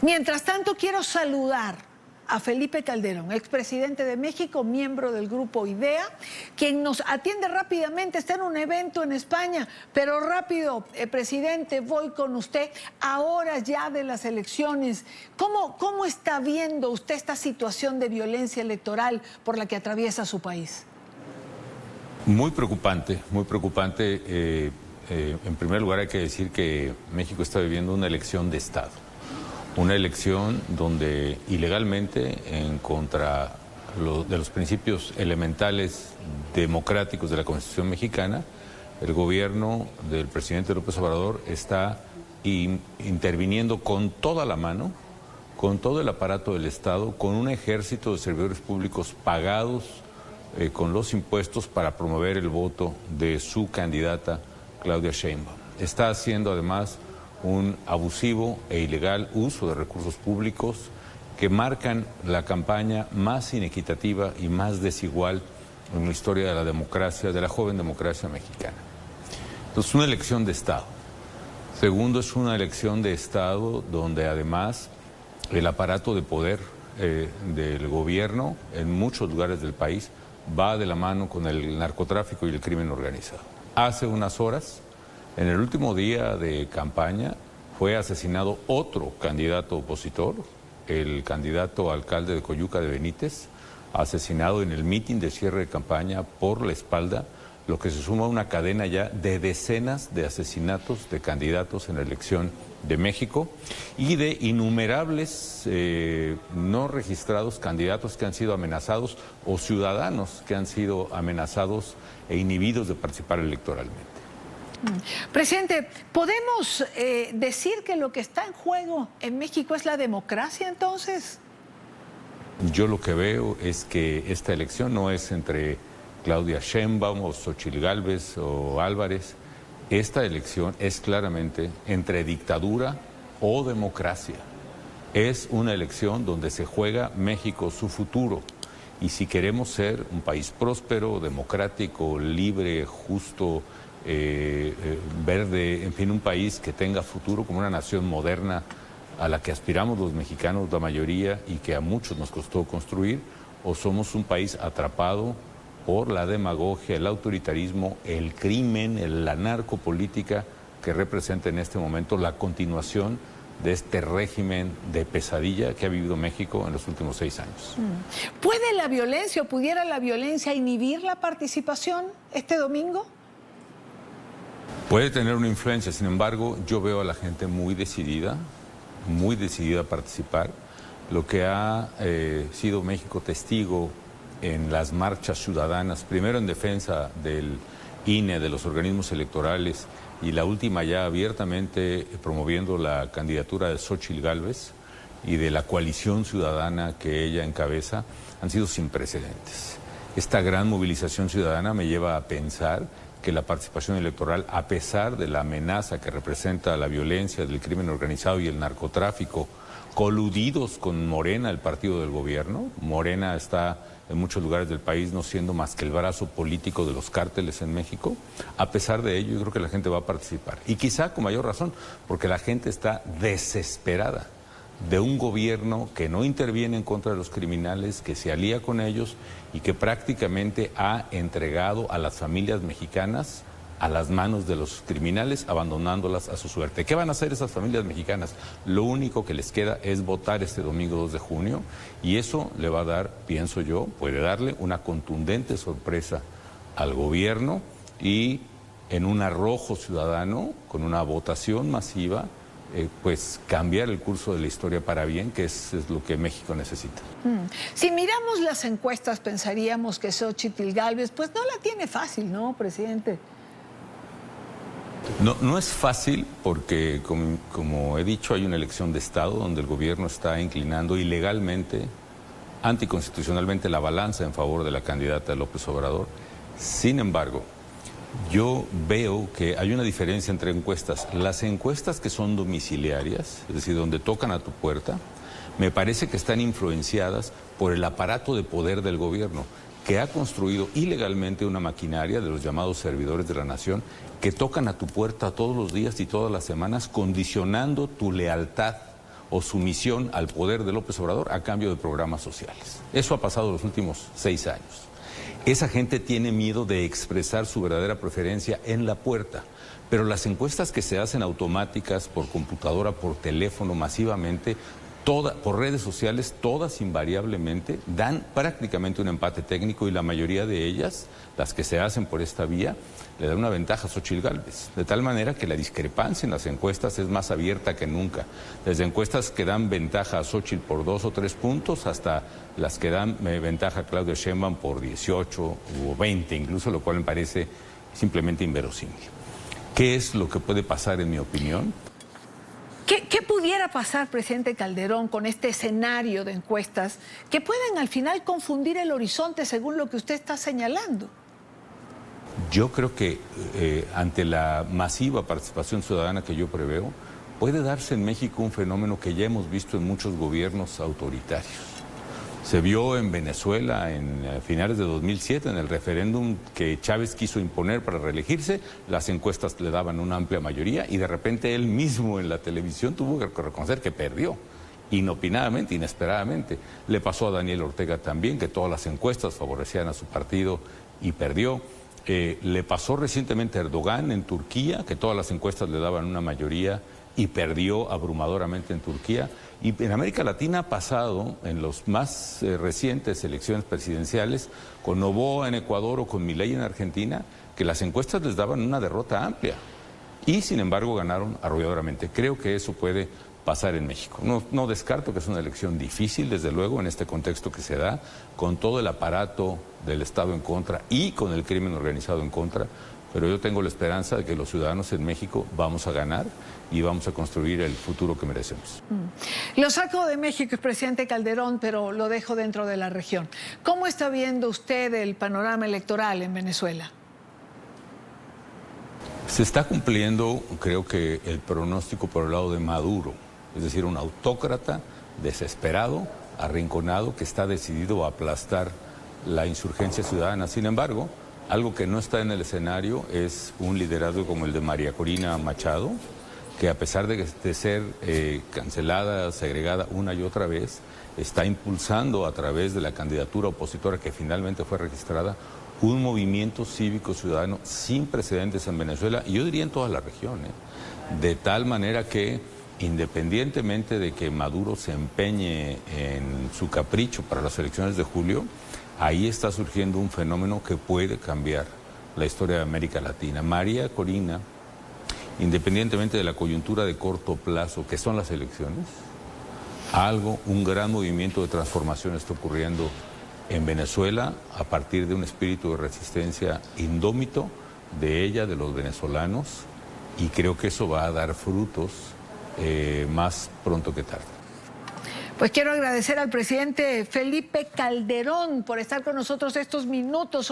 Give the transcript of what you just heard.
Mientras tanto, quiero saludar a Felipe Calderón, expresidente de México, miembro del grupo IDEA, quien nos atiende rápidamente. Está en un evento en España, pero rápido, presidente, voy con usted a horas ya de las elecciones. ¿Cómo está viendo usted esta situación de violencia electoral por la que atraviesa su país? Muy preocupante, muy preocupante. En primer lugar, hay que decir que México está viviendo una elección de Estado. Una elección donde ilegalmente, en contra de los principios elementales democráticos de la Constitución mexicana, el gobierno del presidente López Obrador está interviniendo con toda la mano, con todo el aparato del Estado, con un ejército de servidores públicos pagados con los impuestos para promover el voto de su candidata Claudia Sheinbaum. Está haciendo además un abusivo e ilegal uso de recursos públicos que marcan la campaña más inequitativa y más desigual en la historia de la democracia, de la joven democracia mexicana. Entonces, una elección de Estado. Segundo, es una elección de Estado donde además el aparato de poder del gobierno en muchos lugares del país va de la mano con el narcotráfico y el crimen organizado. Hace unas horas, en el último día de campaña, fue asesinado otro candidato opositor, el candidato a alcalde de Coyuca de Benítez, asesinado en el mitin de cierre de campaña por la espalda, lo que se suma a una cadena ya de decenas de asesinatos de candidatos en la elección de México y de innumerables no registrados candidatos que han sido amenazados o ciudadanos que han sido amenazados e inhibidos de participar electoralmente. Presidente, ¿podemos decir que lo que está en juego en México es la democracia entonces? Yo lo que veo es que esta elección no es entre Claudia Sheinbaum o Xochitl Gálvez o Álvarez. Esta elección es claramente entre dictadura o democracia. Es una elección donde se juega México su futuro. Y si queremos ser un país próspero, democrático, libre, justo, verde, en fin, un país que tenga futuro como una nación moderna a la que aspiramos los mexicanos, la mayoría, y que a muchos nos costó construir, o somos un país atrapado por la demagogia, el autoritarismo, el crimen, la narcopolítica que representa en este momento la continuación de este régimen de pesadilla que ha vivido México en los últimos 6 años. ¿Puede la violencia o pudiera la violencia inhibir la participación este domingo? Puede tener una influencia, sin embargo, yo veo a la gente muy decidida a participar. Lo que ha sido México testigo en las marchas ciudadanas, primero en defensa del INE, de los organismos electorales, y la última ya abiertamente promoviendo la candidatura de Xochitl Gálvez y de la coalición ciudadana que ella encabeza, han sido sin precedentes. Esta gran movilización ciudadana me lleva a pensar que la participación electoral, a pesar de la amenaza que representa la violencia del crimen organizado y el narcotráfico, coludidos con Morena, el partido del gobierno. Morena está en muchos lugares del país no siendo más que el brazo político de los cárteles en México. A pesar de ello, yo creo que la gente va a participar. Y quizá con mayor razón, porque la gente está desesperada de un gobierno que no interviene en contra de los criminales, que se alía con ellos y que prácticamente ha entregado a las familias mexicanas a las manos de los criminales, abandonándolas a su suerte. ¿Qué van a hacer esas familias mexicanas? Lo único que les queda es votar este domingo 2 de junio y eso le va a dar, pienso yo, puede darle una contundente sorpresa al gobierno y en un arrojo ciudadano, con una votación masiva, pues cambiar el curso de la historia para bien, que es lo que México necesita. Si miramos las encuestas, pensaríamos que Xochitl Gálvez, pues no la tiene fácil, ¿no, presidente? No es fácil porque, como he dicho, hay una elección de Estado donde el gobierno está inclinando ilegalmente, anticonstitucionalmente, la balanza en favor de la candidata López Obrador. Sin embargo, yo veo que hay una diferencia entre encuestas. Las encuestas que son domiciliarias, es decir, donde tocan a tu puerta, me parece que están influenciadas por el aparato de poder del gobierno, que ha construido ilegalmente una maquinaria de los llamados servidores de la nación, que tocan a tu puerta todos los días y todas las semanas, condicionando tu lealtad o sumisión al poder de López Obrador a cambio de programas sociales. Eso ha pasado los últimos 6 años. Esa gente tiene miedo de expresar su verdadera preferencia en la puerta, pero las encuestas que se hacen automáticas por computadora, por teléfono, masivamente, por redes sociales, todas invariablemente dan prácticamente un empate técnico y la mayoría de ellas, las que se hacen por esta vía, le dan una ventaja a Xóchitl Gálvez, de tal manera que la discrepancia en las encuestas es más abierta que nunca. Desde encuestas que dan ventaja a Xóchitl por 2 o 3 puntos hasta las que dan ventaja a Claudia Sheinbaum por 18 o 20 incluso, lo cual me parece simplemente inverosímil. ¿Qué es lo que puede pasar en mi opinión? ¿Qué pudiera pasar, presidente Calderón, con este escenario de encuestas que pueden al final confundir el horizonte según lo que usted está señalando? Yo creo que ante la masiva participación ciudadana que yo preveo, puede darse en México un fenómeno que ya hemos visto en muchos gobiernos autoritarios. Se vio en Venezuela en finales de 2007, en el referéndum que Chávez quiso imponer para reelegirse, las encuestas le daban una amplia mayoría y de repente él mismo en la televisión tuvo que reconocer que perdió, inopinadamente, inesperadamente. Le pasó a Daniel Ortega también, que todas las encuestas favorecían a su partido y perdió. Le pasó recientemente a Erdogan en Turquía, que todas las encuestas le daban una mayoría y perdió abrumadoramente en Turquía. Y en América Latina ha pasado en los más recientes elecciones presidenciales, con Noboa en Ecuador o con Milei en Argentina, que las encuestas les daban una derrota amplia y sin embargo ganaron arrolladoramente. Creo que eso puede pasar en México. No descarto que es una elección difícil, desde luego, en este contexto que se da, con todo el aparato del Estado en contra y con el crimen organizado en contra, pero yo tengo la esperanza de que los ciudadanos en México vamos a ganar y vamos a construir el futuro que merecemos. Lo saco de México, presidente Calderón, pero lo dejo dentro de la región. ¿Cómo está viendo usted el panorama electoral en Venezuela? Se está cumpliendo, creo que, el pronóstico por el lado de Maduro, es decir, un autócrata desesperado, arrinconado, que está decidido a aplastar la insurgencia ciudadana. Sin embargo, algo que no está en el escenario es un liderazgo como el de María Corina Machado, que a pesar de ser cancelada, segregada una y otra vez, está impulsando a través de la candidatura opositora que finalmente fue registrada un movimiento cívico ciudadano sin precedentes en Venezuela y yo diría en toda la región, de tal manera que independientemente de que Maduro se empeñe en su capricho para las elecciones de julio, ahí está surgiendo un fenómeno que puede cambiar la historia de América Latina. María Corina, independientemente de la coyuntura de corto plazo, que son las elecciones, un gran movimiento de transformación está ocurriendo en Venezuela a partir de un espíritu de resistencia indómito de ella, de los venezolanos, y creo que eso va a dar frutos más pronto que tarde. Pues quiero agradecer al presidente Felipe Calderón por estar con nosotros estos minutos.